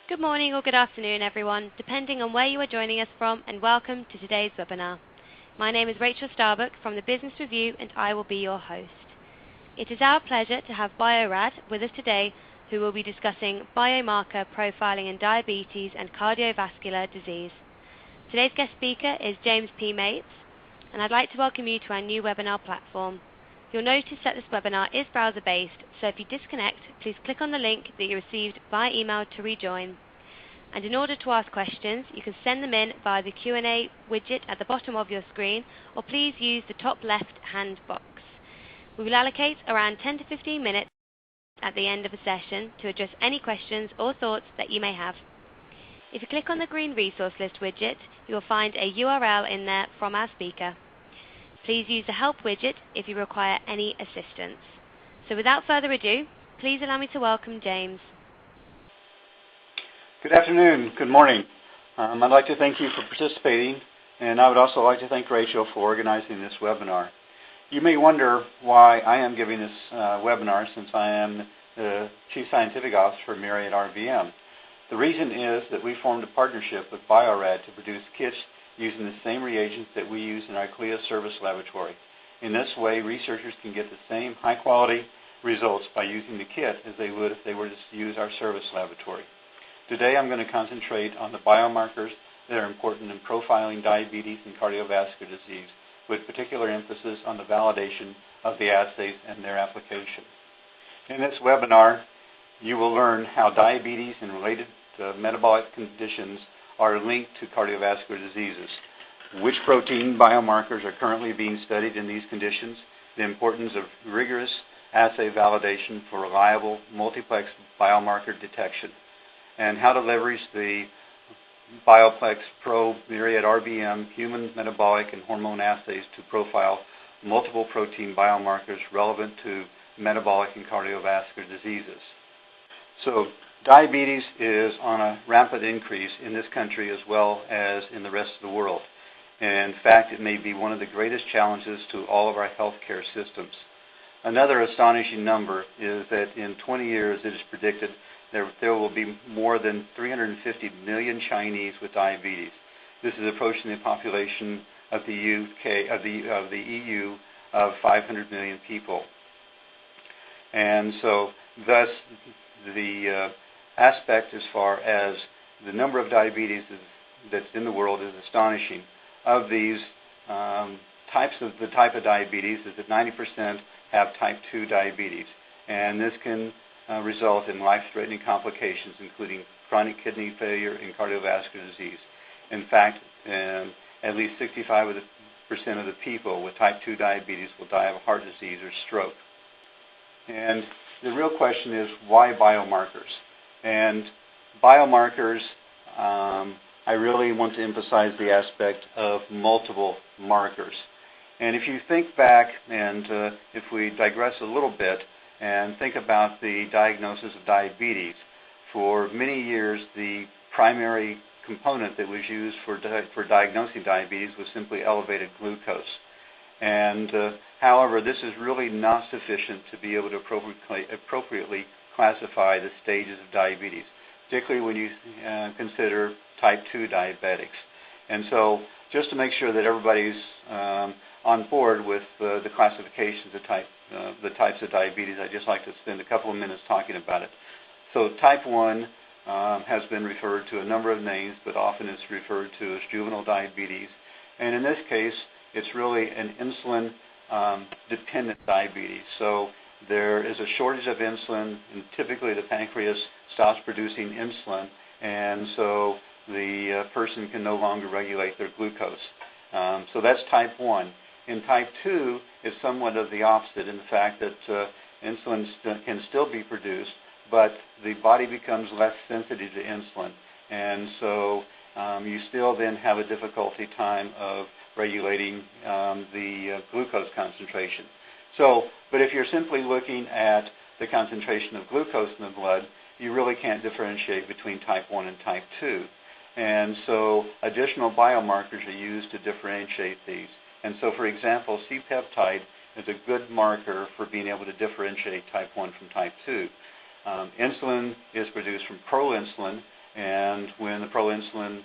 Good morning or good afternoon, everyone, depending on where you are joining us from, and welcome to today's webinar. My name is Rachel Starbuck from the Business Review, and I will be your host. It is our pleasure to have Bio-Rad with us today, who will be discussing biomarker profiling in diabetes and cardiovascular disease. Today's guest speaker is James P. Mates, and I'd like to welcome you to our new webinar platform. You'll notice that this webinar is browser-based, so if you disconnect, please click on the link that you received via email to rejoin. And in order to ask questions, you can send them in via the Q&A widget at the bottom of your screen, or please use the top left-hand box. We will allocate around 10 to 15 minutes at the end of the session to address any questions or thoughts that you may have. If you click on the green resource list widget, you will find a URL in there from our speaker. Please use the help widget if you require any assistance. So without further ado, please allow me to welcome James. Good afternoon, good morning. I'd like to thank you for participating, and I would also like to thank Rachel for organizing this webinar. You may wonder why I am giving this webinar, since I am the Chief Scientific Officer for Myriad RBM. The reason is that we formed a partnership with Bio-Rad to produce kits using the same reagents that we use in our CLIA service laboratory. In this way, researchers can get the same high-quality results by using the kit as they would if they were to use our service laboratory. Today I'm going to concentrate on the biomarkers that are important in profiling diabetes and cardiovascular disease, with particular emphasis on the validation of the assays and their application. In this webinar, you will learn how diabetes and related metabolic conditions are linked to cardiovascular diseases, which protein biomarkers are currently being studied in these conditions, the importance of rigorous assay validation for reliable multiplex biomarker detection, and how to leverage the Bioplex Pro Myriad RBM human metabolic and hormone assays to profile multiple protein biomarkers relevant to metabolic and cardiovascular diseases. So, diabetes is on a rapid increase in this country as well as in the rest of the world. And in fact, it may be one of the greatest challenges to all of our healthcare systems. Another astonishing number is that in 20 years it is predicted there will be more than 350 million Chinese with diabetes. This is approaching the population of the EU of 500 million people. And so thus the aspect as far as the number of diabetes that's in the world is astonishing. Of these the type of diabetes is that 90% have type 2 diabetes, and this can result in life-threatening complications, including chronic kidney failure and cardiovascular disease. In fact, at least 65% of the people with type 2 diabetes will die of heart disease or stroke. And the real question is, why biomarkers? And biomarkers, I really want to emphasize the aspect of multiple markers. And if you think back, and if we digress a little bit and think about the diagnosis of diabetes, for many years the primary component that was used for diagnosing diabetes was simply elevated glucose. And however, this is really not sufficient to be able to appropriately classify the stages of diabetes, particularly when you consider type 2 diabetics. And so just to make sure that everybody's on board with the classifications of the types of diabetes, I'd just like to spend a couple of minutes talking about it. So type 1 has been referred to a number of names, but often it's referred to as juvenile diabetes. And in this case, it's really an insulin-dependent diabetes. So there is a shortage of insulin, and typically the pancreas stops producing insulin, and so the person can no longer regulate their glucose. So that's type 1. In type 2, it's somewhat of the opposite in the fact that insulin can still be produced, but the body becomes less sensitive to insulin, and so you still then have a difficulty time of regulating the glucose concentration. So, but if you're simply looking at the concentration of glucose in the blood, you really can't differentiate between type 1 and type 2. And so additional biomarkers are used to differentiate these. And so, for example, C-peptide is a good marker for being able to differentiate type 1 from type 2. Insulin is produced from proinsulin, And when the proinsulin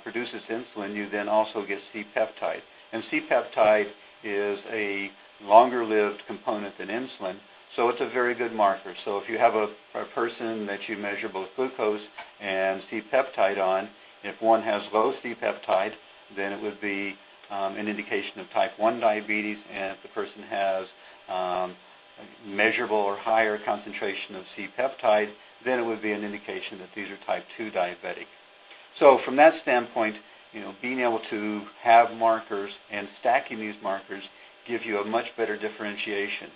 produces insulin, you then also get C-peptide. And C-peptide is a longer-lived component than insulin, so it's a very good marker. So if you have a person that you measure both glucose and C-peptide on, if one has low C-peptide, then it would be an indication of type 1 diabetes, and if the person has measurable or higher concentration of C-peptide, then it would be an indication that these are type 2 diabetic. So from that standpoint, being able to have markers and stacking these markers give you a much better differentiation.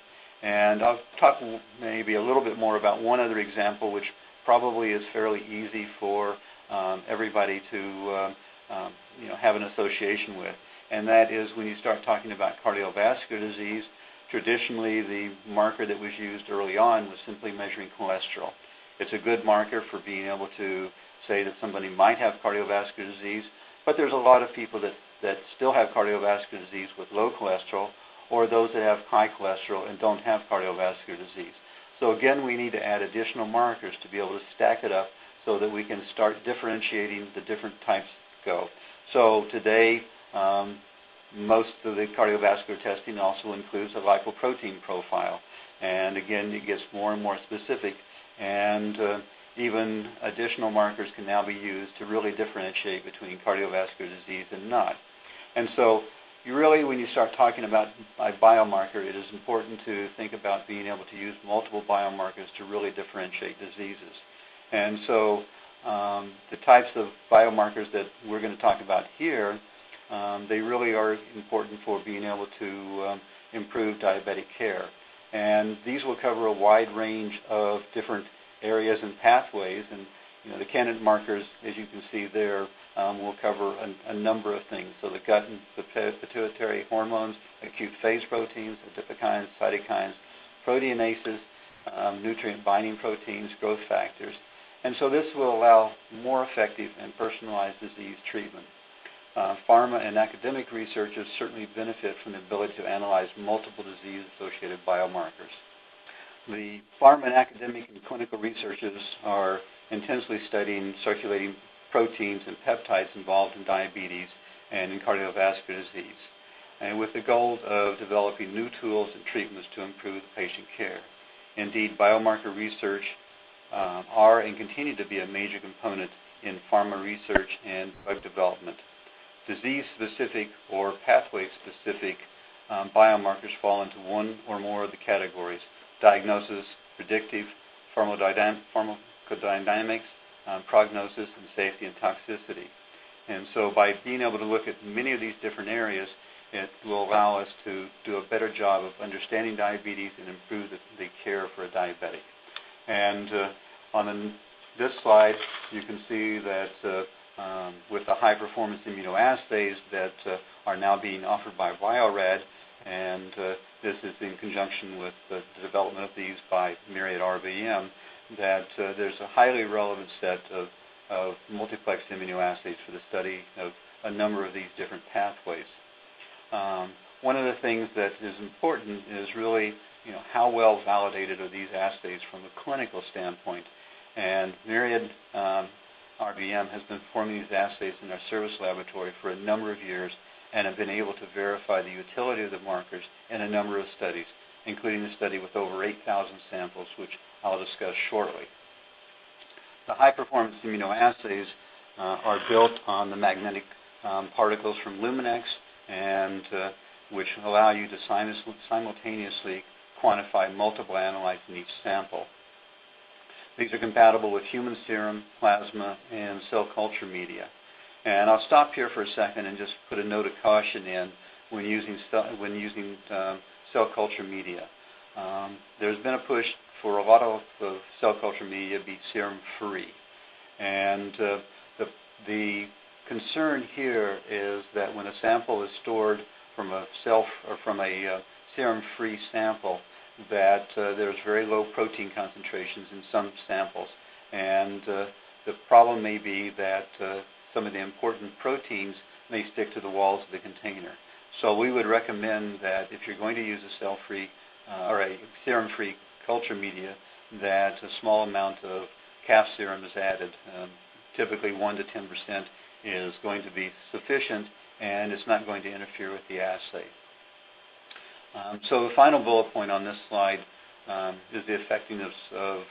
And I'll talk maybe a little bit more about one other example, which probably is fairly easy for everybody to have an association with, and that is when you start talking about cardiovascular disease. Traditionally, the marker that was used early on was simply measuring cholesterol. It's a good marker for being able to say that somebody might have cardiovascular disease, but there's a lot of people that still have cardiovascular disease with low cholesterol, or those that have high cholesterol and don't have cardiovascular disease. So again, we need to add additional markers to be able to stack it up so that we can start differentiating the different types go. So today, most of the cardiovascular testing also includes a lipoprotein profile. And again, it gets more and more specific, and even additional markers can now be used to really differentiate between cardiovascular disease and not. And so when you start talking about a biomarker, it is important to think about being able to use multiple biomarkers to really differentiate diseases. And so the types of biomarkers that we're going to talk about here, they really are important for being able to improve diabetic care. And these will cover a wide range of different areas and pathways. And the candidate markers, as you can see there, will cover a number of things. So the gut and the pituitary hormones, acute phase proteins, adipokines, cytokines, proteinases, nutrient-binding proteins, growth factors. And so this will allow more effective and personalized disease treatment. Pharma and academic researchers certainly benefit from the ability to analyze multiple disease-associated biomarkers. The pharma and academic and clinical researchers are intensely studying circulating proteins and peptides involved in diabetes and in cardiovascular disease, and with the goal of developing new tools and treatments to improve the patient care. Indeed, biomarker research are and continue to be a major component in pharma research and drug development. Disease-specific or pathway-specific biomarkers fall into one or more of the categories: diagnosis, predictive, pharmacodynamics, prognosis, and safety and toxicity. And so by being able to look at many of these different areas, it will allow us to do a better job of understanding diabetes and improve the care for a diabetic. And on this slide, you can see that with the high-performance immunoassays that are now being offered by Bio-Rad, and this is in conjunction with the development of these by Myriad RBM, that there's a highly relevant set of multiplex immunoassays for the study of a number of these different pathways. One of the things that is important is really, how well validated are these assays from a clinical standpoint. And Myriad RBM has been performing these assays in our service laboratory for a number of years and have been able to verify the utility of the markers in a number of studies, including a study with over 8,000 samples, which I'll discuss shortly. The high-performance immunoassays are built on the magnetic particles from Luminex, and which allow you to simultaneously quantify multiple analytes in each sample. These are compatible with human serum, plasma, and cell culture media. And I'll stop here for a second and just put a note of caution in when using cell culture media. There's been a push for a lot of cell culture media to be serum-free. And the concern here is that when a sample is stored from a serum-free sample, that there's very low protein concentrations in some samples. And the problem may be that some of the important proteins may stick to the walls of the container. So we would recommend that if you're going to use a cell-free or a serum-free culture media, that a small amount of calf serum is added typically 1 to 10% is going to be sufficient, and it's not going to interfere with the assay. So the final bullet point on this slide is the effectiveness of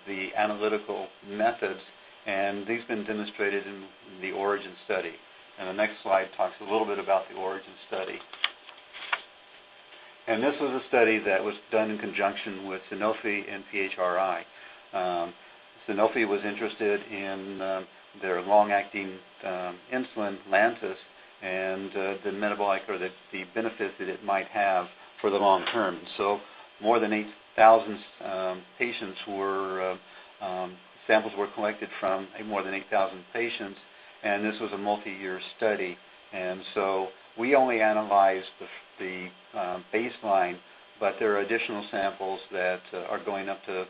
the analytical methods, and these have been demonstrated in the ORIGIN study. And the next slide talks a little bit about the ORIGIN study. And this was a study that was done in conjunction with Sanofi and PHRI. Sanofi was interested in their long-acting insulin, Lantus, and the metabolic or the benefits that it might have for the long term. So more than 8,000 patients were, samples were collected from more than 8,000 patients, and this was a multi-year study. And so we only analyzed the baseline, but there are additional samples that are going up to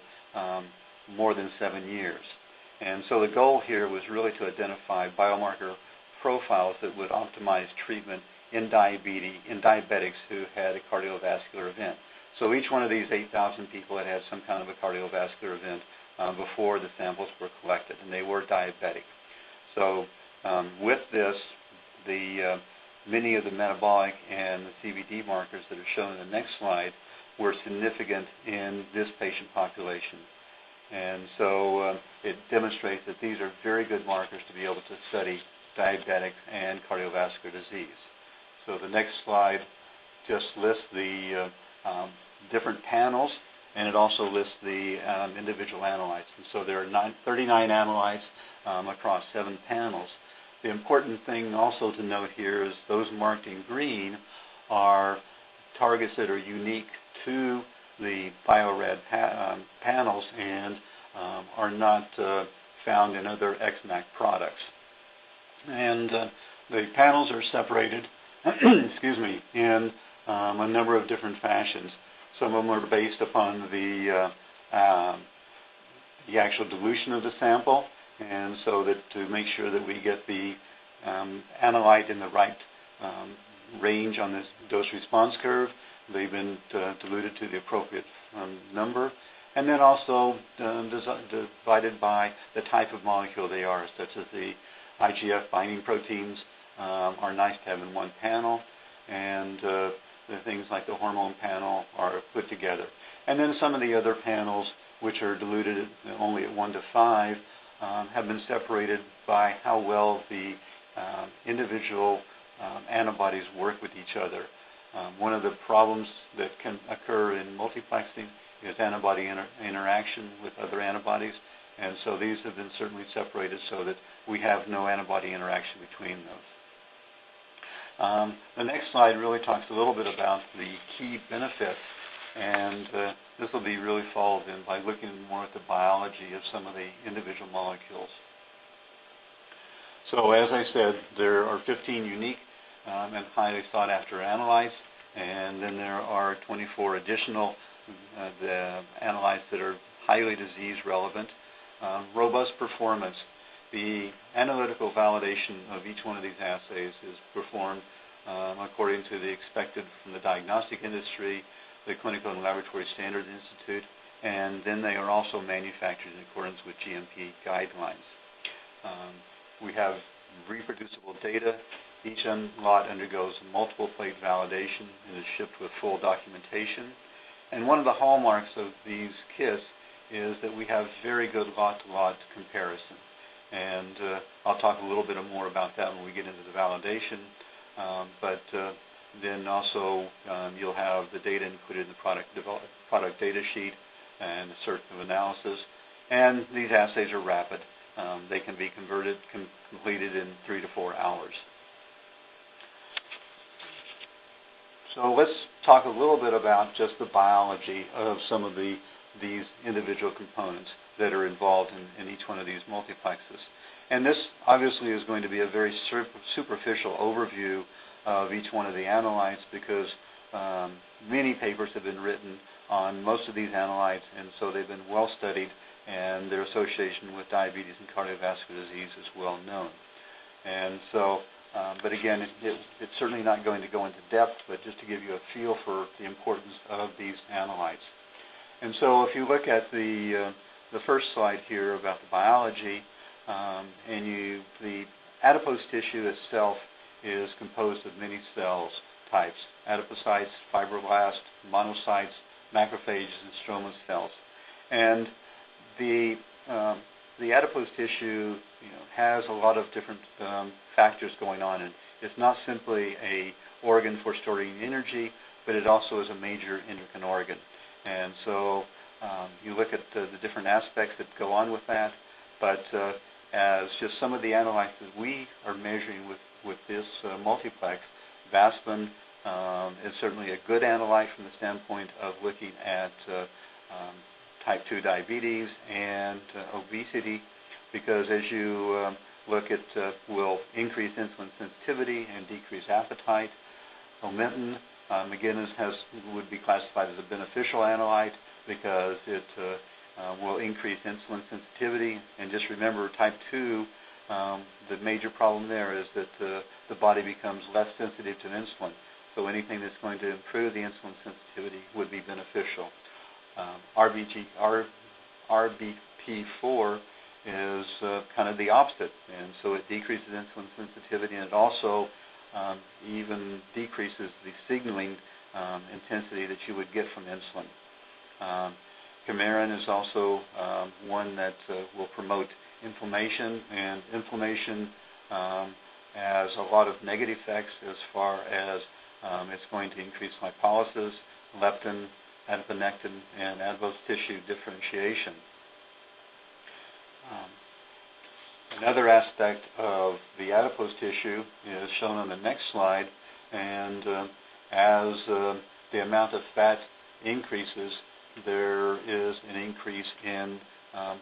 more than 7 years. And so the goal here was really to identify biomarker profiles that would optimize treatment in diabetics who had a cardiovascular event. So each one of these 8,000 people had some kind of a cardiovascular event before the samples were collected, and they were diabetic. So with this, many of the metabolic and the CVD markers that are shown in the next slide were significant in this patient population. And so it demonstrates that these are very good markers to be able to study diabetic and cardiovascular disease. So the next slide just lists the different panels, and it also lists the individual analytes. And so there are 39 analytes across 7 panels. The important thing also to note here is those marked in green are targets that are unique to the Bio-Rad panels and are not found in other XMAC products. And the panels are separated excuse me, in a number of different fashions. Some of them are based upon the actual dilution of the sample, and so that to make sure that we get the analyte in the right range on this dose-response curve, they've been diluted to the appropriate number, and then also divided by the type of molecule they are, such as the IGF binding proteins are nice to have in one panel, and the things like the hormone panel are put together. And then some of the other panels, which are diluted only at 1 to 5, have been separated by how well the individual antibodies work with each other. One of the problems that can occur in multiplexing is antibody interaction with other antibodies, and so these have been certainly separated so that we have no antibody interaction between those. The next slide really talks a little bit about the key benefits, and this will be really followed in by looking more at the biology of some of the individual molecules. So as I said, there are 15 unique and highly sought after analytes, and then there are 24 additional the analytes that are highly disease relevant. Robust performance. The analytical validation of each one of these assays is performed according to the expected from the diagnostic industry, the Clinical and Laboratory Standards Institute, and then they are also manufactured in accordance with GMP guidelines. We have reproducible data. Each lot undergoes multiple plate validation and is shipped with full documentation. And one of the hallmarks of these kits is that we have very good lot-to-lot comparison. And I'll talk a little bit more about that when we get into the validation. But then also you'll have the data included in the product data sheet and a cert of analysis. And these assays are rapid. They can be completed in 3 to 4 hours. So let's talk a little bit about just the biology of some of these individual components that are involved in each one of these multiplexes. And this obviously is going to be a very superficial overview of each one of the analytes because many papers have been written on most of these analytes, and so they've been well studied, and their association with diabetes and cardiovascular disease is well known. And so, but again, it's certainly not going to go into depth, but just to give you a feel for the importance of these analytes. And so if you look at the first slide here about the biology, The adipose tissue itself is composed of many cells types: adipocytes, fibroblasts, monocytes, macrophages, and stroma cells. And the adipose tissue, has a lot of different factors going on, and it's not simply a organ for storing energy, but it also is a major endocrine organ. And so you look at the different aspects that go on with that, but as just some of the analytes that we are measuring with this multiplex, Vaspin is certainly a good analyte from the standpoint of looking at type 2 diabetes and obesity, because as you look at will increase insulin sensitivity and decrease appetite. Omentin, again, would be classified as a beneficial analyte because it will increase insulin sensitivity. And just remember, type 2, the major problem there is that the body becomes less sensitive to insulin. So anything that's going to improve the insulin sensitivity would be beneficial. RBP4 is kind of the opposite, and so it decreases insulin sensitivity, and it also even decreases the signaling intensity that you would get from insulin. Coumarin is also one that will promote inflammation, and inflammation has a lot of negative effects as far as it's going to increase lipolysis, leptin, adiponectin, and adipose tissue differentiation. Another aspect of the adipose tissue is shown on the next slide, and as the amount of fat increases, there is an increase in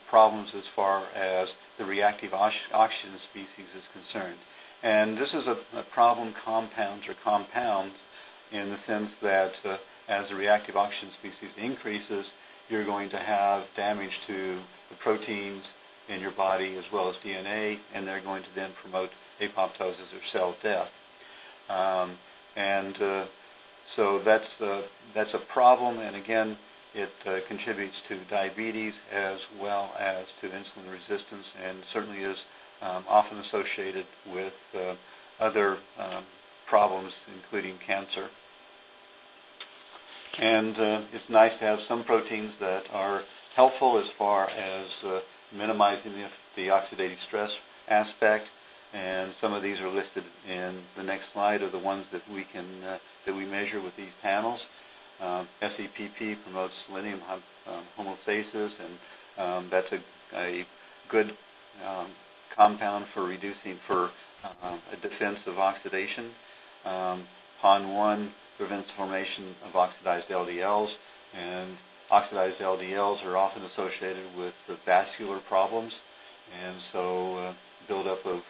problems as far as the reactive oxygen species is concerned. And this is a problem compounds in the sense that as the reactive oxygen species increases, you're going to have damage to the proteins in your body as well as DNA, and they're going to then promote apoptosis or cell death. So that's a problem, and again, it contributes to diabetes as well as to insulin resistance, and certainly is often associated with other problems, including cancer. And it's nice to have some proteins that are helpful as far as minimizing the oxidative stress aspect, and some of these are listed in the next slide of the ones that we measure with these panels. SEPP promotes selenium homeostasis, and that's a good compound for a defense of oxidation. PON1 prevents the formation of oxidized LDLs, and oxidized LDLs are often associated with the vascular problems, and so buildup of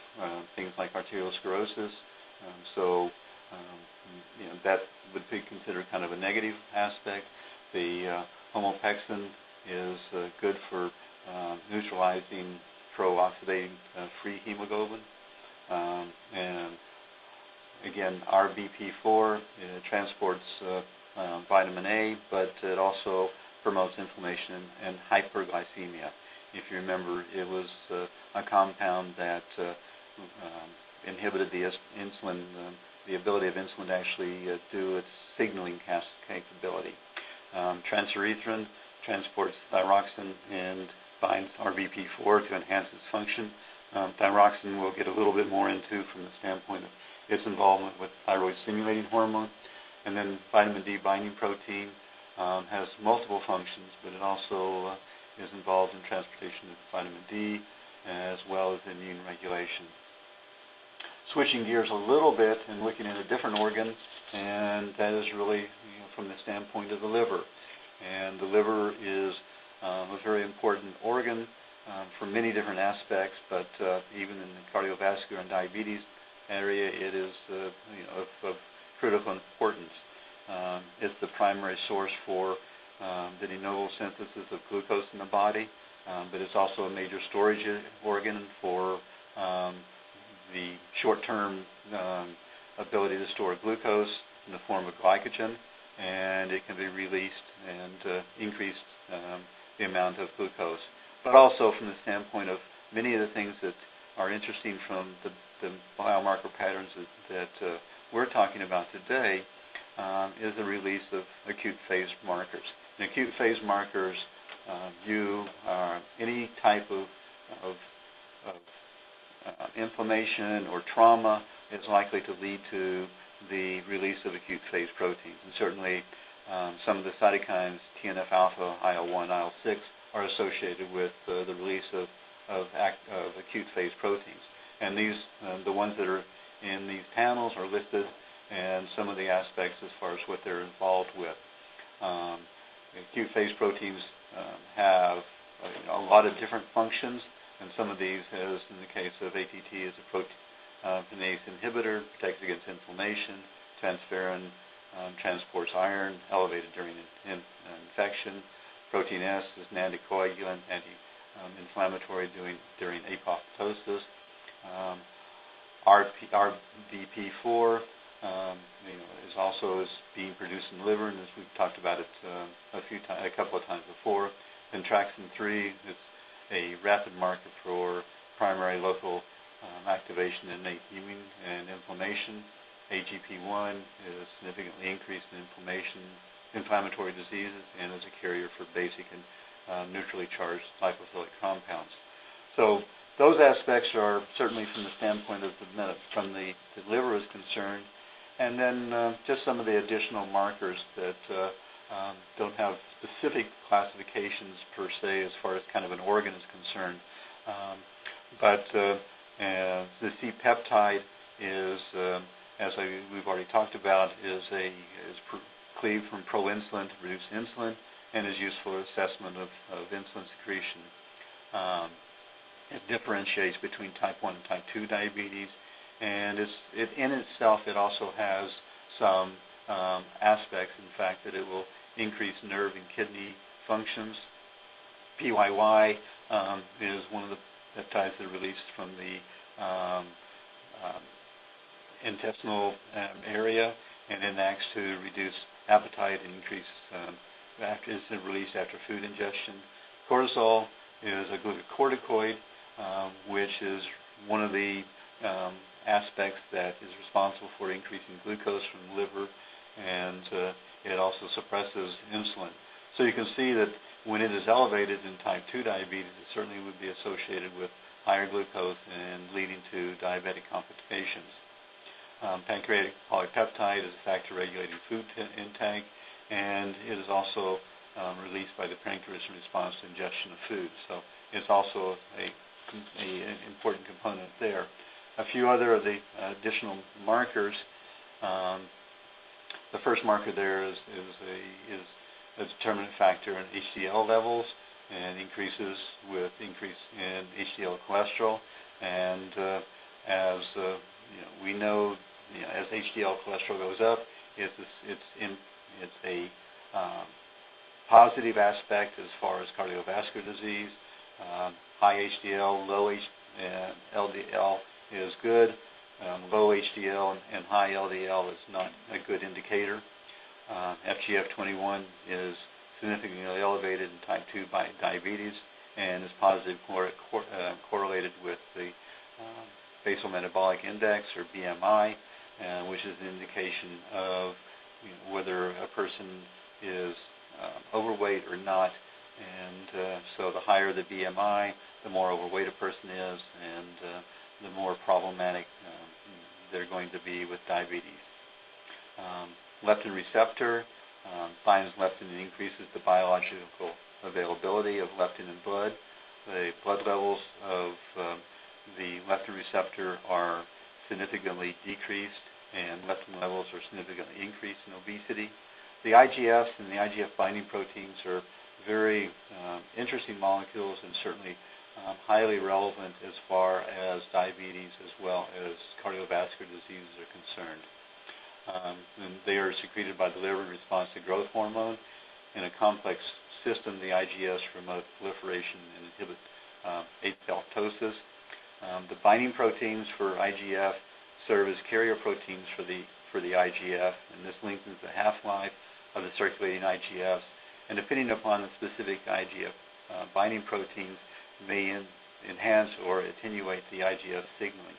things like arteriosclerosis. That would be considered kind of a negative aspect. The homopexin is good for neutralizing pro-oxidating free hemoglobin. And again, RBP4 transports vitamin A, but it also promotes inflammation and hyperglycemia. If you remember, it was a compound that inhibited the insulin, the ability of insulin to actually do its signaling capability. Transurethrin transports thyroxine and binds RBP4 to enhance its function. Thyroxine we'll get a little bit more into from the standpoint of its involvement with thyroid-stimulating hormone. And then vitamin D binding protein has multiple functions, but it also is involved in transportation of vitamin D as well as immune regulation. Switching gears a little bit and looking at a different organ, and that is really from the standpoint of the liver. And the liver is a very important organ for many different aspects, but even in the cardiovascular and diabetes area, it is of critical importance. It's the primary source for the de novo synthesis of glucose in the body, but it's also a major storage organ for the short-term ability to store glucose in the form of glycogen, and it can be released and increase the amount of glucose. But also from the standpoint of many of the things that are interesting from the biomarker patterns that we're talking about today is the release of acute phase markers. And acute phase markers view any type of inflammation or trauma is likely to lead to the release of acute phase proteins. And certainly some of the cytokines, TNF-alpha, IL-1, IL-6, are associated with the release of acute phase proteins. And these, the ones that are in these panels are listed, and some of the aspects as far as what they're involved with. Acute phase proteins have a lot of different functions, and some of these, as in the case of ATT, is a proteinase inhibitor, protects against inflammation. Transferrin transports iron, elevated during infection. Protein S is an anticoagulant, anti-inflammatory during apoptosis. RBP4 is also being produced in the liver, and as we've talked about it a couple of times before. Traxin 3 is a rapid marker for primary local activation in innate immune and inflammation. AGP1 is significantly increased in inflammatory diseases, and is a carrier for basic and neutrally charged lipophilic compounds. So those aspects are certainly from the standpoint of from the liver is concerned, and then just some of the additional markers that don't have specific classifications per se as far as kind of an organ is concerned. But the C-peptide is, as we've already talked about, is cleaved from proinsulin to produce insulin, and is used for assessment of insulin secretion. It differentiates between type 1 and type 2 diabetes, and in itself it also has some aspects, in fact, that it will increase nerve and kidney functions. PYY is one of the peptides that are released from the intestinal area, and it acts to reduce appetite and increase is released after food ingestion. Cortisol is a glucocorticoid, which is one of the aspects that is responsible for increasing glucose from the liver, and it also suppresses insulin. So you can see that when it is elevated in type 2 diabetes, it certainly would be associated with higher glucose and leading to diabetic complications. Pancreatic polypeptide is a factor regulating food intake, and it is also released by the pancreas in response to ingestion of food. So it's also an important component there. A few other of the additional markers. The first marker there is a determinant factor in HDL levels, and increases with increase in HDL cholesterol. And as we know, as HDL cholesterol goes up, it's a positive aspect as far as cardiovascular disease. High HDL, low LDL is good. Low HDL and high LDL is not a good indicator. FGF21 is significantly elevated in type 2 diabetes, and is positively correlated with the basal metabolic index, or BMI, which is an indication of whether a person is overweight or not. And so the higher the BMI, the more overweight a person is, and the more problematic they're going to be with diabetes. Leptin receptor binds leptin and increases the biological availability of leptin in blood. The blood levels of the leptin receptor are significantly decreased, and leptin levels are significantly increased in obesity. The IGFs and the IGF binding proteins are very interesting molecules, and certainly highly relevant as far as diabetes as well as cardiovascular diseases are concerned. And they are secreted by the liver in response to growth hormone. In a complex system, the IGFs promote proliferation and inhibit apoptosis. The binding proteins for IGF serve as carrier proteins for the IGF, and this lengthens the half-life of the circulating IGFs. And depending upon the specific IGF binding proteins, may enhance or attenuate the IGF signaling.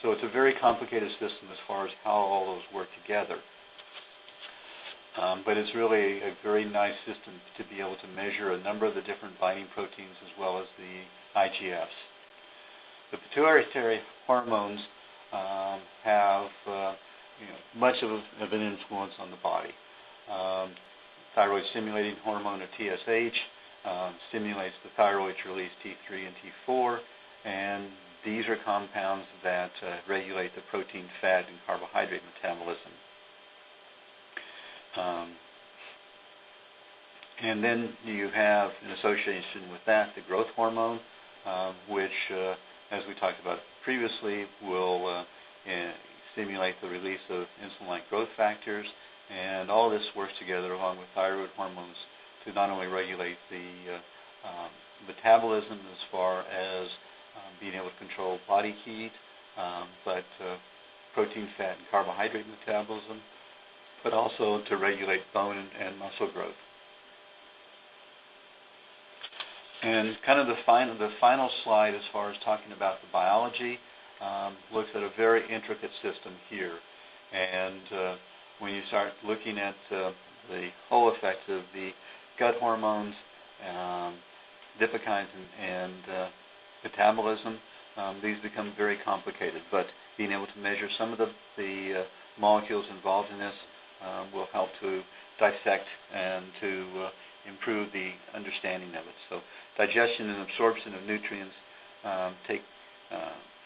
So it's a very complicated system as far as how all those work together. But it's really a very nice system to be able to measure a number of the different binding proteins as well as the IGFs. The pituitary hormones have much of an influence on the body. Thyroid-stimulating hormone, or TSH, stimulates the thyroid to release T3 and T4, and these are compounds that regulate the protein, fat, and carbohydrate metabolism. And then you have, in association with that, the growth hormone, which, as we talked about previously, will stimulate the release of insulin-like growth factors, and all this works together along with thyroid hormones to not only regulate the metabolism as far as being able to control body heat, but protein, fat, and carbohydrate metabolism, but also to regulate bone and muscle growth. And kind of the final slide as far as talking about the biology looks at a very intricate system here. And when you start looking at the whole effect of the gut hormones, adipokines, and metabolism, these become very complicated. But being able to measure some of the molecules involved in this will help to dissect and to improve the understanding of it. So digestion and absorption of nutrients,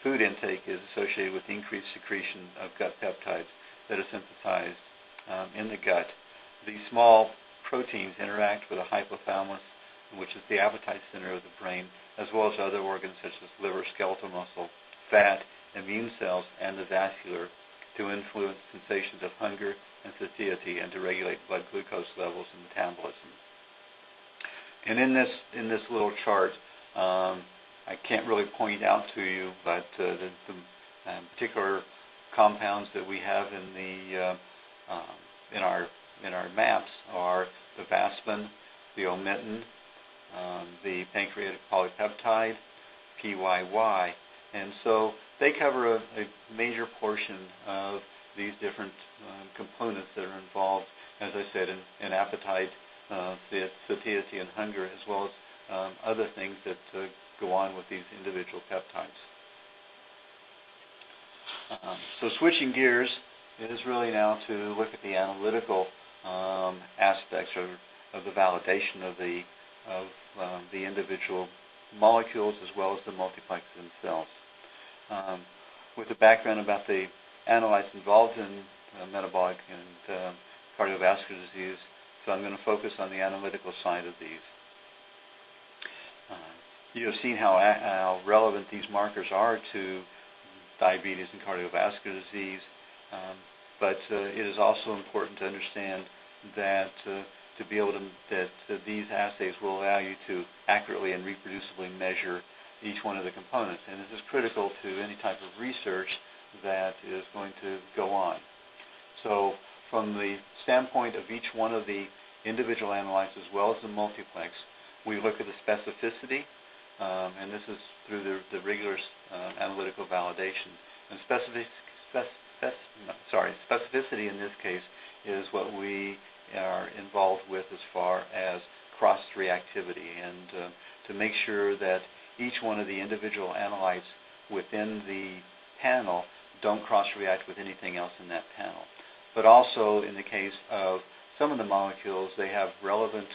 food intake is associated with increased secretion of gut peptides that are synthesized in the gut. These small proteins interact with the hypothalamus, which is the appetite center of the brain, as well as other organs such as liver, skeletal muscle, fat, immune cells, and the vascular, to influence sensations of hunger and satiety and to regulate blood glucose levels and metabolism. And in this little chart, I can't really point out to you, but the particular compounds that we have in our maps are the vaspin, the omitin, the pancreatic polypeptide, PYY, and so they cover a major portion of these different components that are involved, as I said, in appetite, satiety, and hunger, as well as other things that go on with these individual peptides. So switching gears is really now to look at the analytical aspects of the validation of the individual molecules as well as the multiplex themselves. With the background about the analytes involved in metabolic and cardiovascular disease, so I'm going to focus on the analytical side of these. You have seen how relevant these markers are to diabetes and cardiovascular disease, but it is also important to understand that to be able to that these assays will allow you to accurately and reproducibly measure each one of the components, and this is critical to any type of research that is going to go on. So from the standpoint of each one of the individual analytes as well as the multiplex, we look at the specificity, and this is through the rigorous analytical validation. And specificity in this case is what we are involved with as far as cross-reactivity, and to make sure that each one of the individual analytes within the panel don't cross-react with anything else in that panel. But also in the case of some of the molecules, they have relevant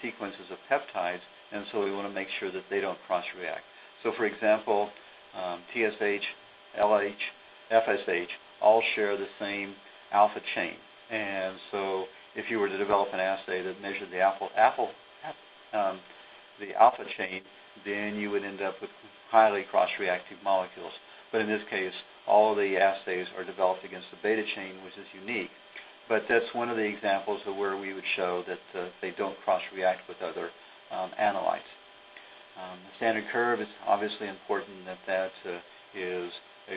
sequences of peptides, and so we want to make sure that they don't cross-react. So for example, TSH, LH, FSH all share the same alpha chain, and so if you were to develop an assay that measured the alpha chain, then you would end up with highly cross-reactive molecules. But in this case, all of the assays are developed against the beta chain, which is unique. But that's one of the examples of where we would show that they don't cross-react with other analytes. The standard curve is obviously important that is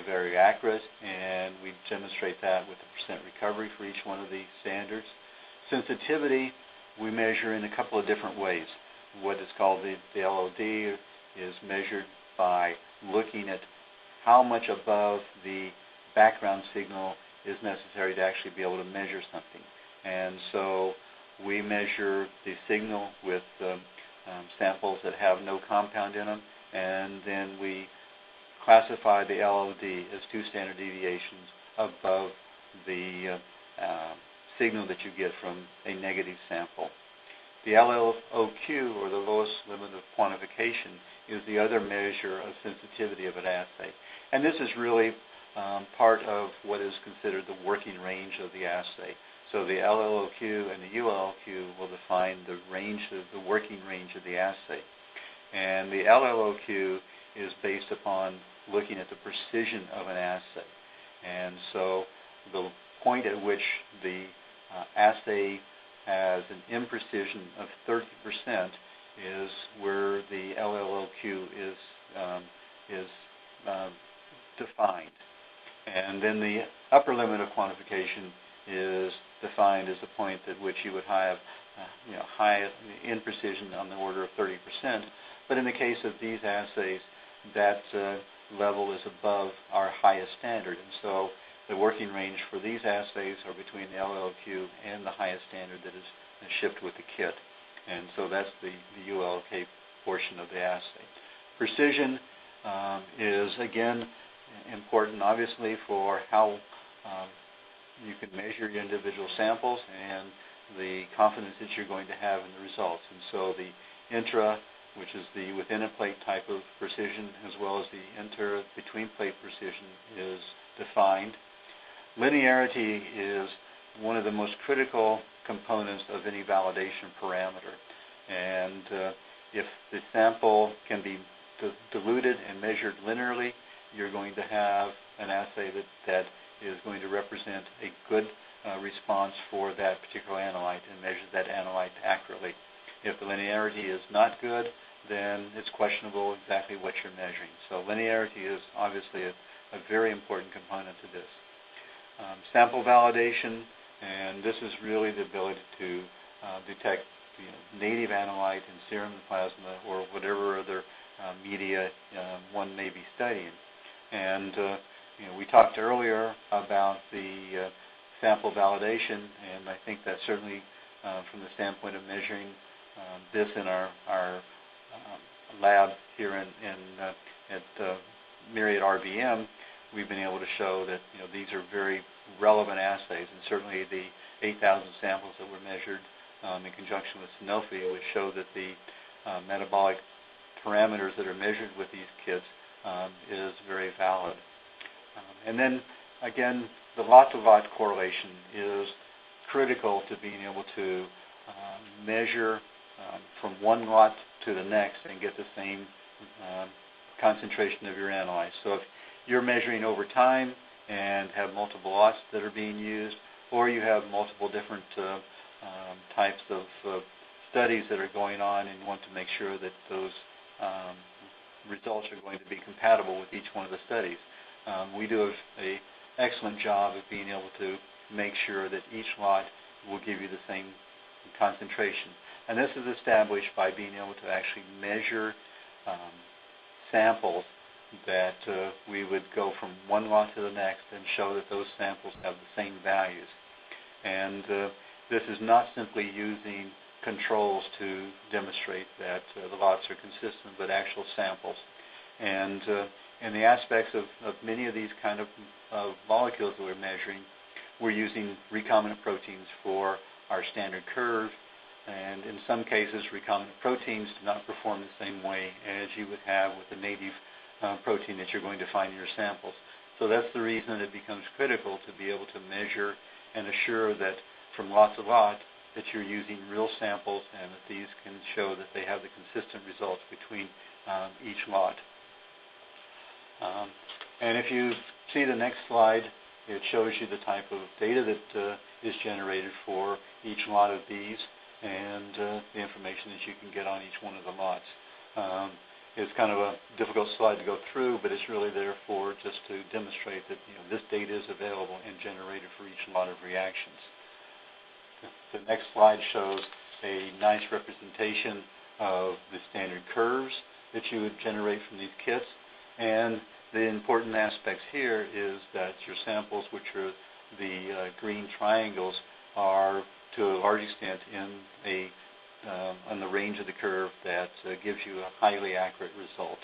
very accurate, and we demonstrate that with the percent recovery for each one of the standards. Sensitivity we measure in a couple of different ways. What is called the LOD is measured by looking at how much above the background signal is necessary to actually be able to measure something. And so we measure the signal with samples that have no compound in them, and then we classify the LOD as 2 standard deviations above the signal that you get from a negative sample. The LLOQ, or the lowest limit of quantification, is the other measure of sensitivity of an assay. And this is really part of what is considered the working range of the assay. So the LLOQ and the ULLQ will define the range of the working range of the assay. And the LLOQ is based upon looking at the precision of an assay. And so the point at which the assay has an imprecision of 30% is where the LLOQ is defined. And then the upper limit of quantification is defined as the point at which you would have high imprecision on the order of 30%. But in the case of these assays, that level is above our highest standard. And so the working range for these assays are between the LLOQ and the highest standard that is shipped with the kit. And so that's the ULK portion of the assay. Precision is, again, important, obviously, for how you can measure your individual samples and the confidence that you're going to have in the results. And so the intra, which is the within a plate type of precision, as well as the inter between plate precision, is defined. Linearity is one of the most critical components of any validation parameter. And if the sample can be diluted and measured linearly, you're going to have an assay that is going to represent a good response for that particular analyte and measure that analyte accurately. If the linearity is not good, then it's questionable exactly what you're measuring. So linearity is obviously a very important component to this. Sample validation, and this is really the ability to detect native analyte in serum and plasma or whatever other media one may be studying. And we talked earlier about the sample validation, and I think that certainly from the standpoint of measuring this in our lab here at Myriad RBM, we've been able to show that these are very relevant assays, and certainly the 8,000 samples that were measured in conjunction with Sanofi, which show that the metabolic parameters that are measured with these kits is very valid. And then, again, the lot-to-lot correlation is critical to being able to measure from one lot to the next and get the same concentration of your analyte. So if you're measuring over time and have multiple lots that are being used, or you have multiple different types of studies that are going on and you want to make sure that those results are going to be compatible with each one of the studies. We do an excellent job of being able to make sure that each lot will give you the same concentration. And this is established by being able to actually measure samples that we would go from one lot to the next and show that those samples have the same values. And this is not simply using controls to demonstrate that the lots are consistent, but actual samples. And in the aspects of many of these kind of molecules that we're measuring, we're using recombinant proteins for our standard curve, and in some cases recombinant proteins do not perform the same way as you would have with the native protein that you're going to find in your samples. So that's the reason it becomes critical to be able to measure and assure that from lot to lot that you're using real samples and that these can show that they have the consistent results between each lot. And if you see the next slide, it shows you the type of data that is generated for each lot of these and the information that you can get on each one of the lots. It's kind of a difficult slide to go through, but it's really there for just to demonstrate that this data is available and generated for each lot of reactions. The next slide shows a nice representation of the standard curves that you would generate from these kits. And the important aspects here is that your samples, which are the green triangles, are to a large extent on the range of the curve that gives you a highly accurate result.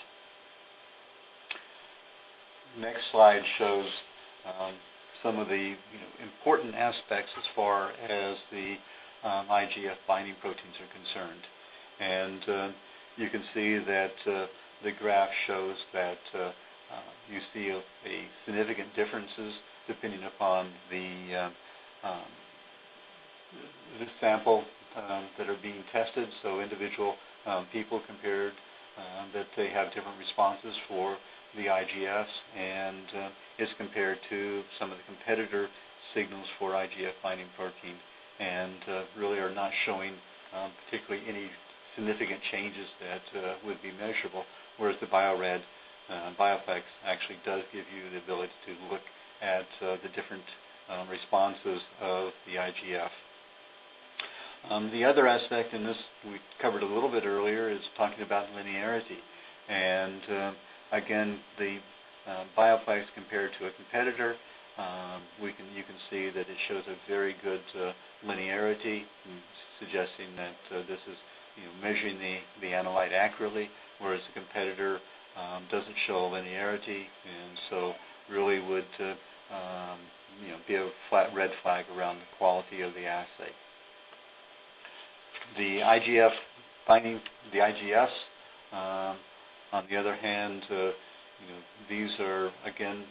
Next slide shows some of the important aspects as far as the IGF binding proteins are concerned. And you can see that the graph shows that you see a significant differences depending upon the sample that are being tested. So individual people compared that they have different responses for the IGFs, and is compared to some of the competitor signals for IGF binding protein, and really are not showing particularly any significant changes that would be measurable, whereas the Bio-Rad Bioplex actually does give you the ability to look at the different responses of the IGF. The other aspect in this we covered a little bit earlier is talking about linearity, and again the Bioplex compared to a competitor, you can see that it shows a very good linearity, suggesting that this is measuring the analyte accurately, whereas the competitor doesn't show linearity, and so really would be a flat red flag around the quality of the assay. The IGF binding, the IGFs, on the other hand, these are again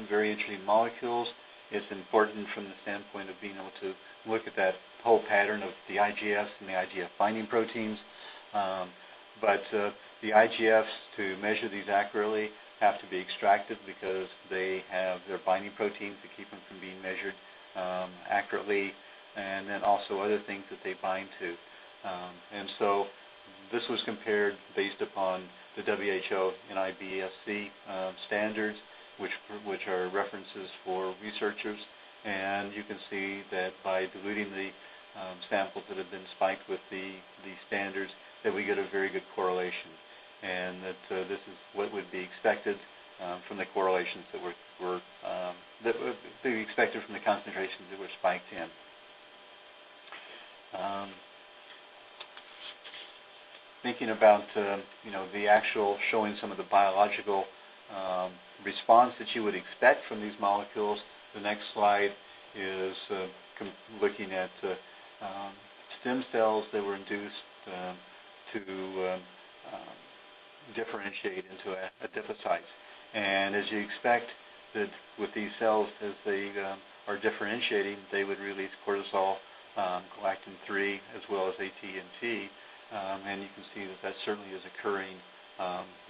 very interesting molecules. It's important from the standpoint of being able to look at that whole pattern of the IGFs and the IGF binding proteins. But the IGFs, to measure these accurately, have to be extracted because they have their binding proteins to keep them from being measured accurately, and then also other things that they bind to. And so this was compared based upon the WHO NIBSC standards, which are references for researchers, and you can see that by diluting the samples that have been spiked with the standards, that we get a very good correlation, and that this is what would be expected from the correlations that would be expected from the concentrations that were spiked in. Thinking about the actual showing some of the biological response that you would expect from these molecules, the next slide is looking at stem cells that were induced to differentiate into adipocytes. And as you expect that with these cells, as they are differentiating, they would release cortisol, galactin-3, as well as AT&T. And you can see that that certainly is occurring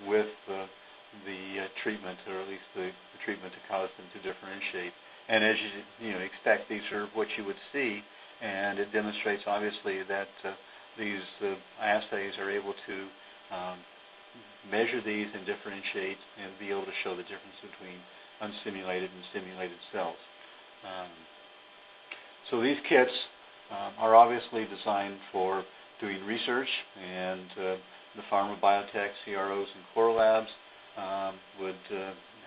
with the treatment, or at least the treatment to cause them to differentiate. And as you expect, these are what you would see, and it demonstrates obviously that these assays are able to measure these and differentiate and be able to show the difference between unstimulated and stimulated cells. So these kits are obviously designed for doing research, and the pharma, biotech, CROs, and core labs would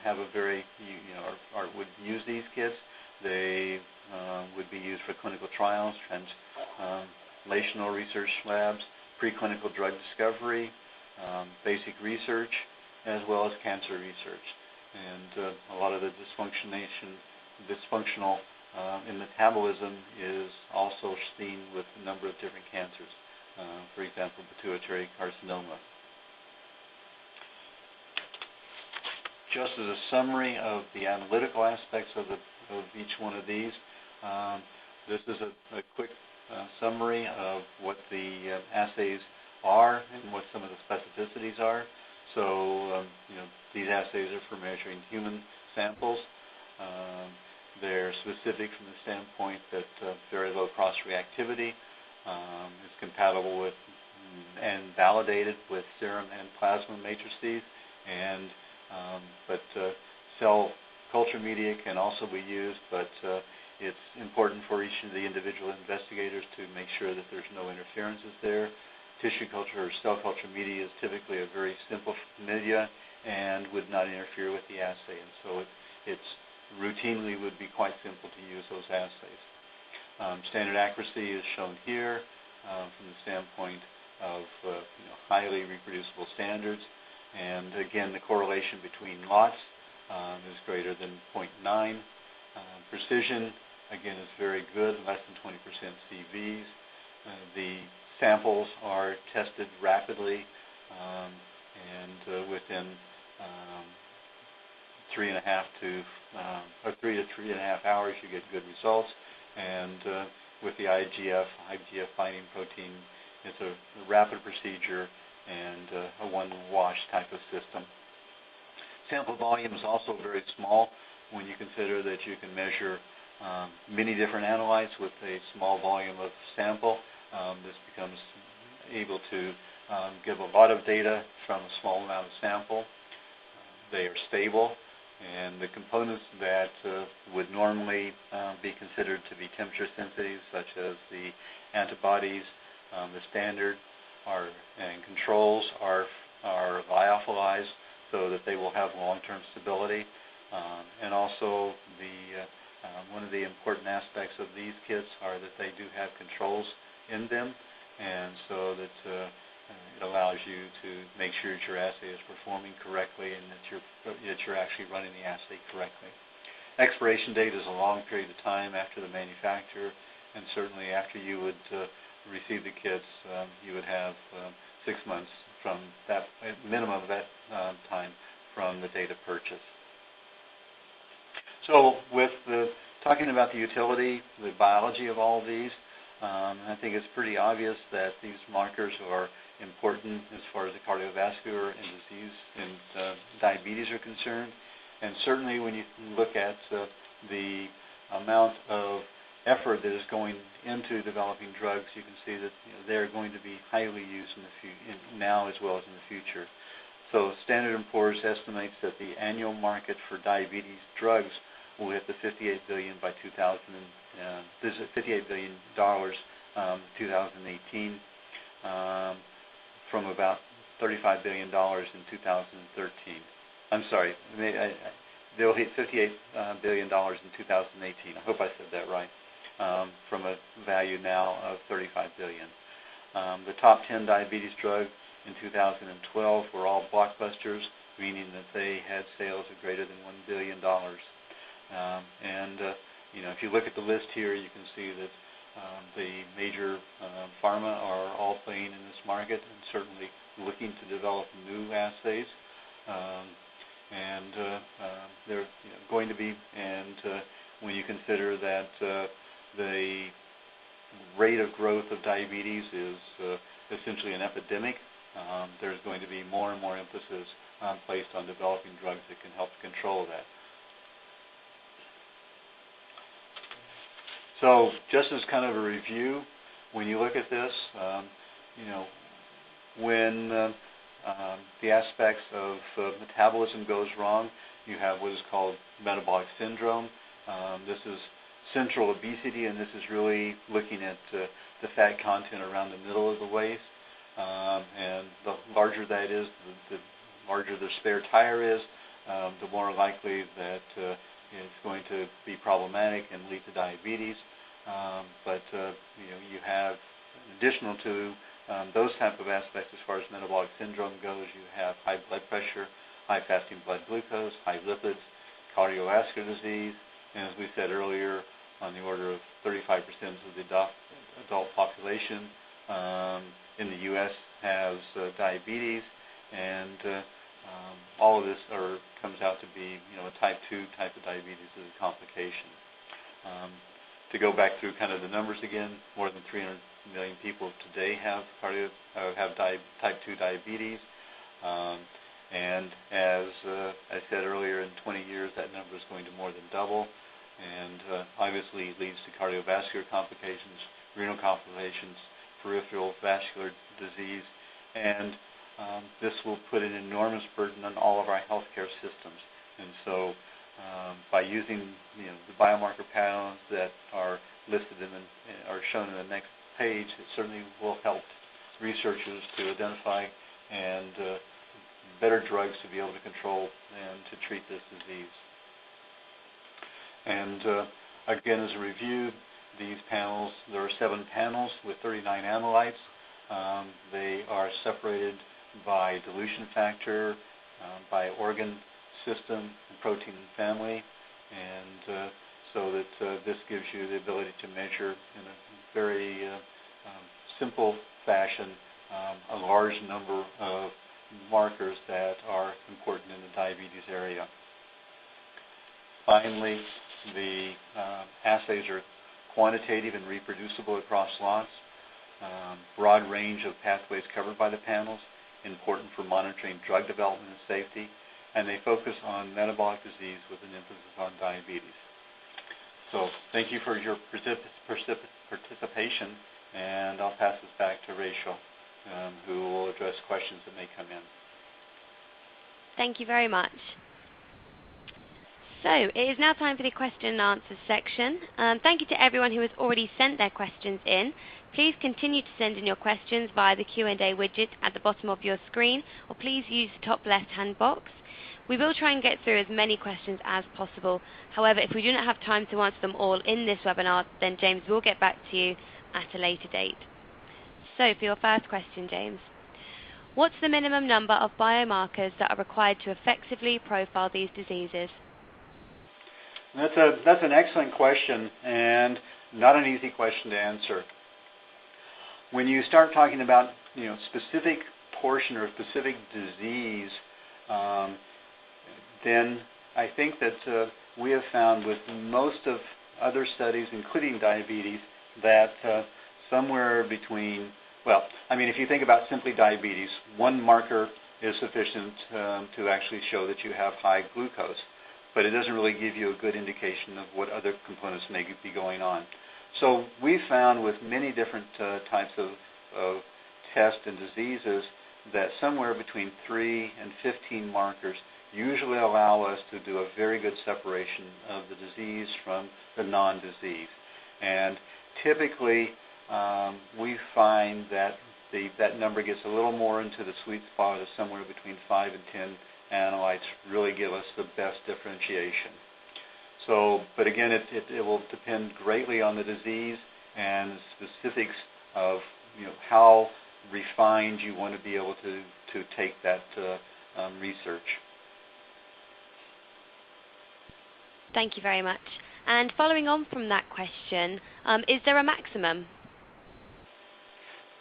have a very, would use these kits. They would be used for clinical trials, translational research labs, preclinical drug discovery, basic research, as well as cancer research. And a lot of the dysfunctional in metabolism is also seen with a number of different cancers. For example, pituitary carcinoma. Just as a summary of the analytical aspects of each one of these, this is a quick summary of what the assays are and what some of the specificities are. So, these assays are for measuring human samples. They're specific from the standpoint that very low cross-reactivity. It's compatible with and validated with serum and plasma matrices, and but cell culture media can also be used, but it's important for each of the individual investigators to make sure that there's no interferences there. tissue culture or cell culture media is typically a very simple media and would not interfere with the assay. And so it's routinely would be quite simple to use those assays. Standard accuracy is shown here from the standpoint of highly reproducible standards. And again, the correlation between lots is greater than 0.9. Precision, again, is very good, less than 20% CVs. The samples are tested rapidly, and within 3 to 3.5 hours, you get good results. And with the IGF binding protein, it's a rapid procedure and a one-wash type of system. Sample volume is also very small when you consider that you can measure many different analytes with a small volume of sample. This becomes able to give a lot of data from a small amount of sample. They are stable, and the components that would normally be considered to be temperature sensitive, such as the antibodies, the standard, and controls are lyophilized so that they will have long-term stability. And also, one of the important aspects of these kits are that they do have controls in them, and so that it allows you to make sure that your assay is performing correctly and that you're actually running the assay correctly. Expiration date is a long period of time after the manufacturer, and certainly after you would receive the kits, you would have 6 months from that minimum of that time from the date of purchase. So with talking about the utility, the biology of all of these, I think it's pretty obvious that these markers are important as far as the cardiovascular and disease and diabetes are concerned. And certainly when you look at the amount of effort that is going into developing drugs, you can see that they're going to be highly used now as well as in the future. So Standard & Poor's estimates that the annual market for diabetes drugs will hit the $58 billion by 2018, from about $35 billion in 2013. I'm sorry, they'll hit $58 billion in 2018. I hope I said that right. From a value now of $35 billion. The top 10 diabetes drugs in 2012 were all blockbusters, meaning that they had sales of greater than $1 billion. If you look at the list here, you can see that the major pharma are all playing in this market and certainly looking to develop new assays. They're going to be, and when you consider that the rate of growth of diabetes is essentially an epidemic, there's going to be more and more emphasis placed on developing drugs that can help control that. So just as kind of a review, when you look at this, when the aspects of metabolism goes wrong, you have what is called metabolic syndrome. This is central obesity, and this is really looking at the fat content around the middle of the waist. And the larger that is, the larger the spare tire is, the more likely that it's going to be problematic and lead to diabetes. You have, additional to those type of aspects as far as metabolic syndrome goes, you have high blood pressure, high fasting blood glucose, high lipids, cardiovascular disease, and as we said earlier, on the order of 35% of the adult population in the U.S. has diabetes, and all of this comes out to be a type 2 type of diabetes as a complication. To go back through kind of the numbers again, more than 300 million people today have type 2 diabetes, and as I said earlier, in 20 years that number is going to more than double, and obviously it leads to cardiovascular complications, renal complications, peripheral vascular disease, and this will put an enormous burden on all of our healthcare systems. And so by using the biomarker panels that are listed are shown in the next page, it certainly will help researches to identify and better drugs to be able to control and to treat this disease. And again, as a review, these panels, there are 7 panels with 39 analytes. They are separated by dilution factor, by organ system, and protein and family, and so that this gives you the ability to measure in a very simple fashion a large number of markers that are important in the diabetes area. Finally, the assays are quantitative and reproducible across lots. Broad range of pathways covered by the panels, important for monitoring drug development and safety, and they focus on metabolic disease with an emphasis on diabetes. So thank you for your participation, and I'll pass this back to Rachel, who will address questions that may come in. Thank you very much. So it is now time for the question and answers section. Thank you to everyone who has already sent their questions in. Please continue to send in your questions via the Q&A widget at the bottom of your screen, or please use the top left-hand box. We will try and get through as many questions as possible. However, if we do not have time to answer them all in this webinar, then James will get back to you at a later date. So for your first question, James, what's the minimum number of biomarkers that are required to effectively profile these diseases? That's an excellent question, and not an easy question to answer. When you start talking about specific portion or specific disease, then I think that we have found with most of other studies, including diabetes, that somewhere between, well, I mean, if you think about simply diabetes, one marker is sufficient to actually show that you have high glucose, but it doesn't really give you a good indication of what other components may be going on. So we found with many different types of tests and diseases that somewhere between 3 and 15 markers usually allow us to do a very good separation of the disease from the non-disease. And typically we find that that number gets a little more into the sweet spot of somewhere between 5 and 10 analytes really give us the best differentiation. So, but again, it will depend greatly on the disease and the specifics of how refined you want to be able to take that research. Thank you very much. And following on from that question, is there a maximum?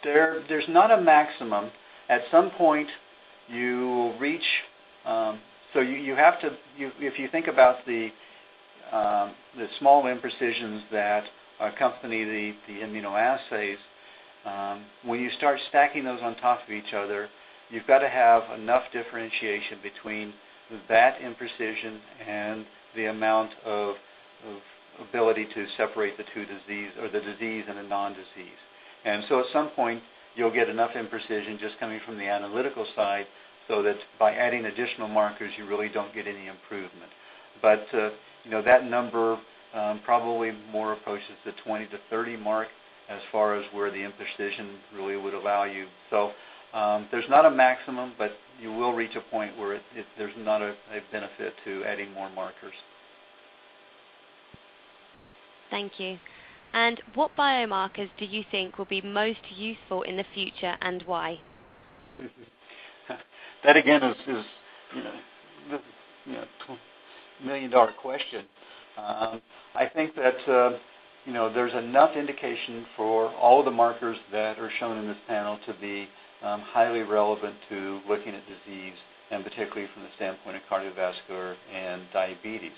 There's not a maximum. At some point, you will reach. So you have to. If you think about the small imprecisions that accompany the immunoassays, when you start stacking those on top of each other, you've got to have enough differentiation between that imprecision and the amount of ability to separate the two disease, or the disease and the non-disease. And so at some point, you'll get enough imprecision just coming from the analytical side, so that by adding additional markers, you really don't get any improvement. But that number probably more approaches the 20 to 30 mark as far as where the imprecision really would allow you. So there's not a maximum, but you will reach a point where there's not a benefit to adding more markers. Thank you. And what biomarkers do you think will be most useful in the future, and why? That again is the $1 million question. I think that there's enough indication for all of the markers that are shown in this panel to be highly relevant to looking at disease, and particularly from the standpoint of cardiovascular and diabetes.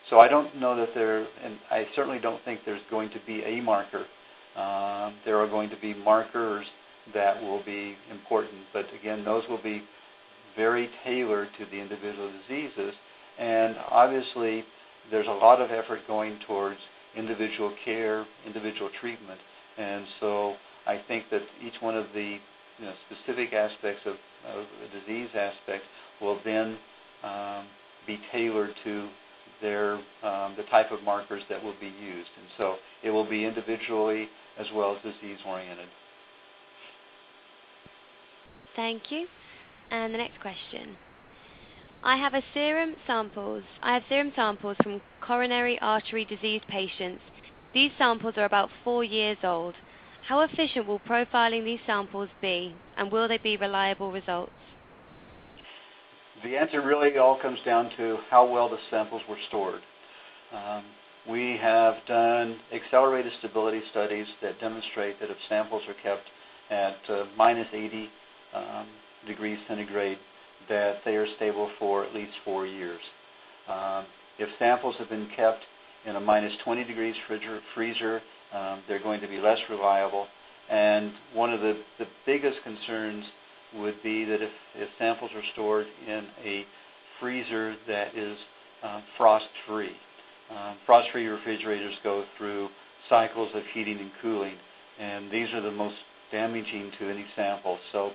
So I don't know that and I certainly don't think there's going to be a marker. There are going to be markers that will be important, but again, those will be very tailored to the individual diseases, and obviously there's a lot of effort going towards individual care, individual treatment, and so I think that each one of the specific aspects of a disease aspect will then be tailored to the type of markers that will be used, and so it will be individually as well as disease oriented. Thank you. And the next question. I have serum samples from coronary artery disease patients. These samples are about 4 years old. How efficient will profiling these samples be, and will they be reliable results? The answer really all comes down to how well the samples were stored. We have done accelerated stability studies that demonstrate that if samples are kept at minus 80 degrees centigrade, that they are stable for at least 4 years. If samples have been kept in a minus 20 degrees freezer, they're going to be less reliable. And one of the biggest concerns would be that if samples are stored in a freezer that is frost-free. Frost-free refrigerators go through cycles of heating and cooling, and these are the most damaging to any sample. So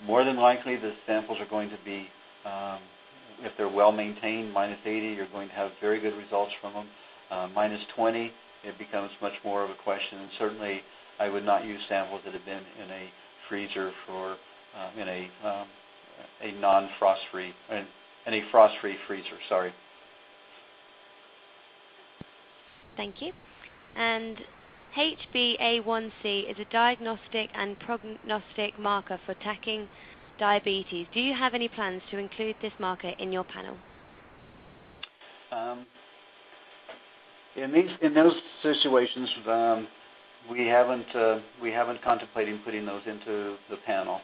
more than likely the samples are going to be, if they're well maintained, minus 80, you're going to have very good results from them. Minus 20, it becomes much more of a question, and certainly I would not use samples that have been in a freezer for, in a non-frost-free, in a frost-free freezer, sorry. Thank you. And HbA1c is a diagnostic and prognostic marker for tracking diabetes. Do you have any plans to include this marker in your panel? In those situations, we haven't contemplated putting those into the panel.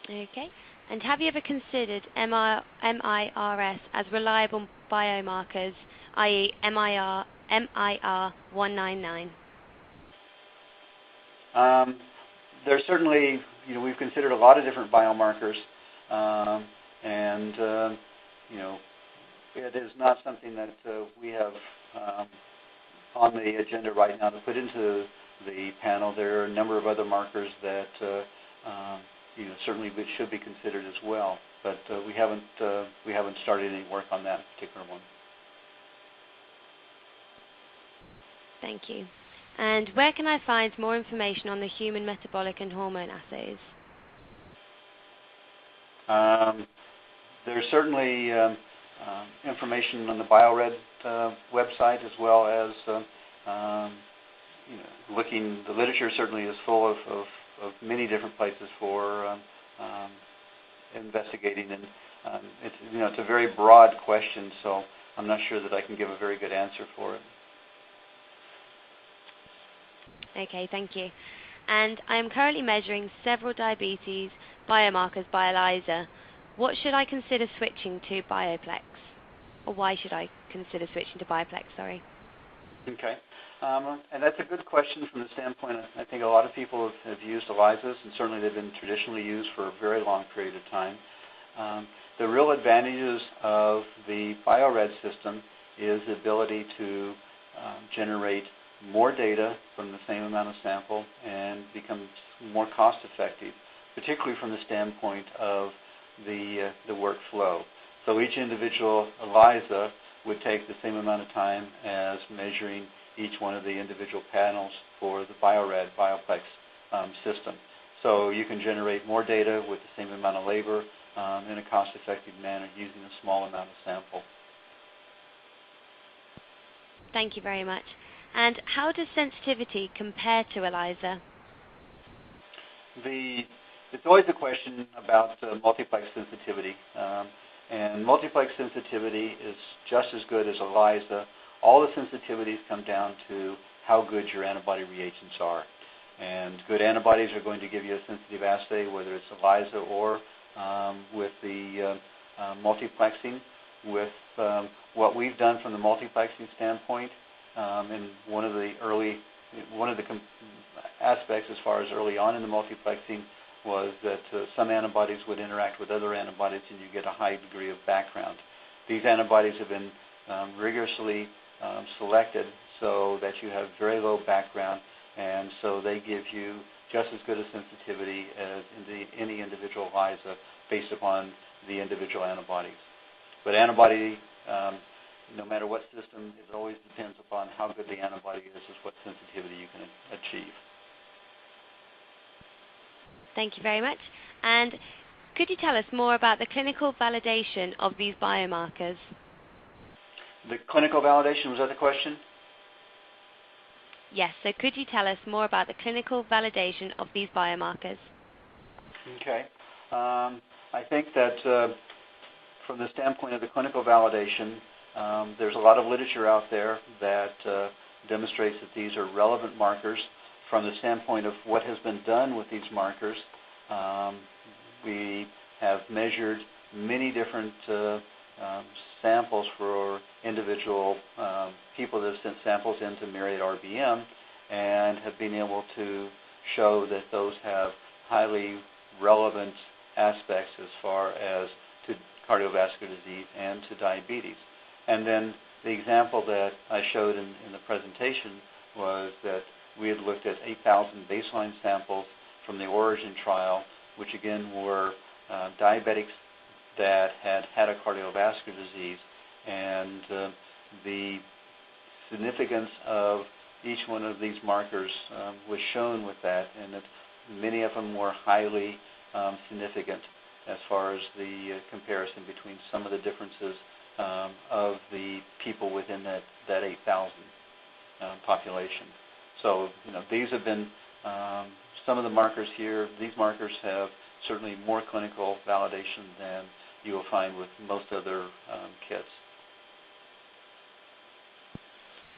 Okay. And have you ever considered MIRS as reliable biomarkers, i.e. MIR 199? There's certainly, we've considered a lot of different biomarkers, and it is not something that we have on the agenda right now to put into the panel. There are a number of other markers that certainly should be considered as well, but we haven't started any work on that particular one. Thank you. And where can I find more information on the human metabolic and hormone assays? There's certainly information on the Bio-Rad website, as well as the literature certainly is full of many different places for investigating, and it's a very broad question, so I'm not sure that I can give a very good answer for it. Okay, thank you. And I am currently measuring several diabetes biomarkers by Elisa. What should I consider switching to Bioplex? Or why should I consider switching to Bioplex, sorry? Okay. And that's a good question from the standpoint, I think a lot of people have used ELISAs, and certainly they've been traditionally used for a very long period of time. The real advantages of the Bio-Rad system is the ability to generate more data from the same amount of sample and become more cost effective, particularly from the standpoint of the workflow. So each individual ELISA would take the same amount of time as measuring each one of the individual panels for the Bio-Rad Bioplex system. So you can generate more data with the same amount of labor in a cost-effective manner using a small amount of sample. Thank you very much. And how does sensitivity compare to ELISA? It's always a question about multiplex sensitivity. And multiplex sensitivity is just as good as ELISA. All the sensitivities come down to how good your antibody reagents are. And good antibodies are going to give you a sensitive assay, whether it's ELISA or with the multiplexing. With what we've done from the multiplexing standpoint, and one of the aspects as far as early on in the multiplexing was that some antibodies would interact with other antibodies and you get a high degree of background. These antibodies have been rigorously selected so that you have very low background, and so they give you just as good a sensitivity as any individual ELISA based upon the individual antibodies. But antibody, no matter what system, it always depends upon how good the antibody is what sensitivity you can achieve. Thank you very much. And could you tell us more about the clinical validation of these biomarkers? The clinical validation, was that the question? Yes, so could you tell us more about the clinical validation of these biomarkers? Okay. I think that from the standpoint of the clinical validation, there's a lot of literature out there that demonstrates that these are relevant markers. From the standpoint of what has been done with these markers, we have measured many different samples for individual people that have sent samples into Myriad RBM and have been able to show that those have highly relevant aspects as far as to cardiovascular disease and to diabetes. And then the example that I showed in the presentation was that we had looked at 8,000 baseline samples from the Origin trial, which again were diabetics that had a cardiovascular disease, and the significance of each one of these markers was shown with that, and that many of them were highly significant as far as the comparison between some of the differences of the people within that 8,000 population. So, these have been some of the markers here. These markers have certainly more clinical validation than you will find with most other kits.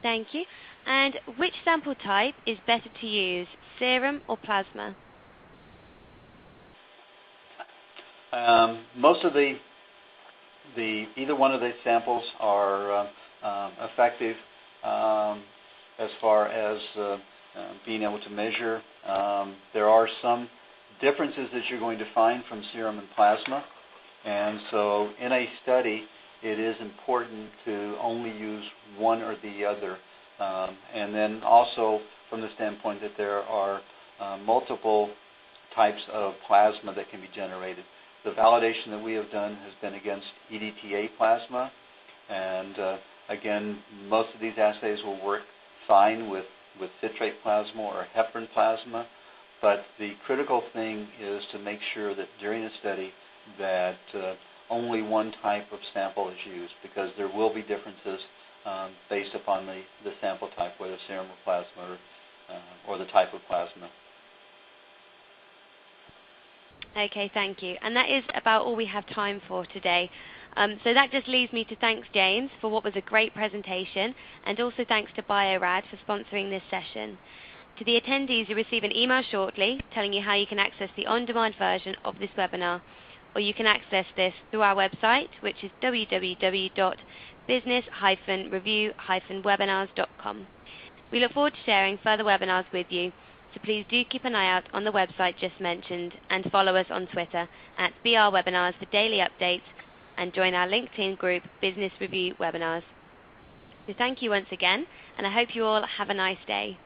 Thank you. And which sample type is better to use, serum or plasma? Most of either one of these samples are effective as far as being able to measure. There are some differences that you're going to find from serum and plasma, and so in a study it is important to only use one or the other. And then also from the standpoint that there are multiple types of plasma that can be generated. The validation that we have done has been against EDTA plasma, and again, most of these assays will work fine with citrate plasma or heparin plasma, but the critical thing is to make sure that during a study that only one type of sample is used, because there will be differences based upon the sample type, whether serum or plasma or the type of plasma. Okay, thank you. And that is about all we have time for today. So that just leaves me to thank James for what was a great presentation, and also thanks to Bio-Rad for sponsoring this session. To the attendees, you'll receive an email shortly telling you how you can access the on-demand version of this webinar, or you can access this through our website, which is www.business-review-webinars.com. We look forward to sharing further webinars with you, so please do keep an eye out on the website just mentioned, and follow us on Twitter at BRWebinars for daily updates, and join our LinkedIn group, Business Review Webinars. So thank you once again, and I hope you all have a nice day.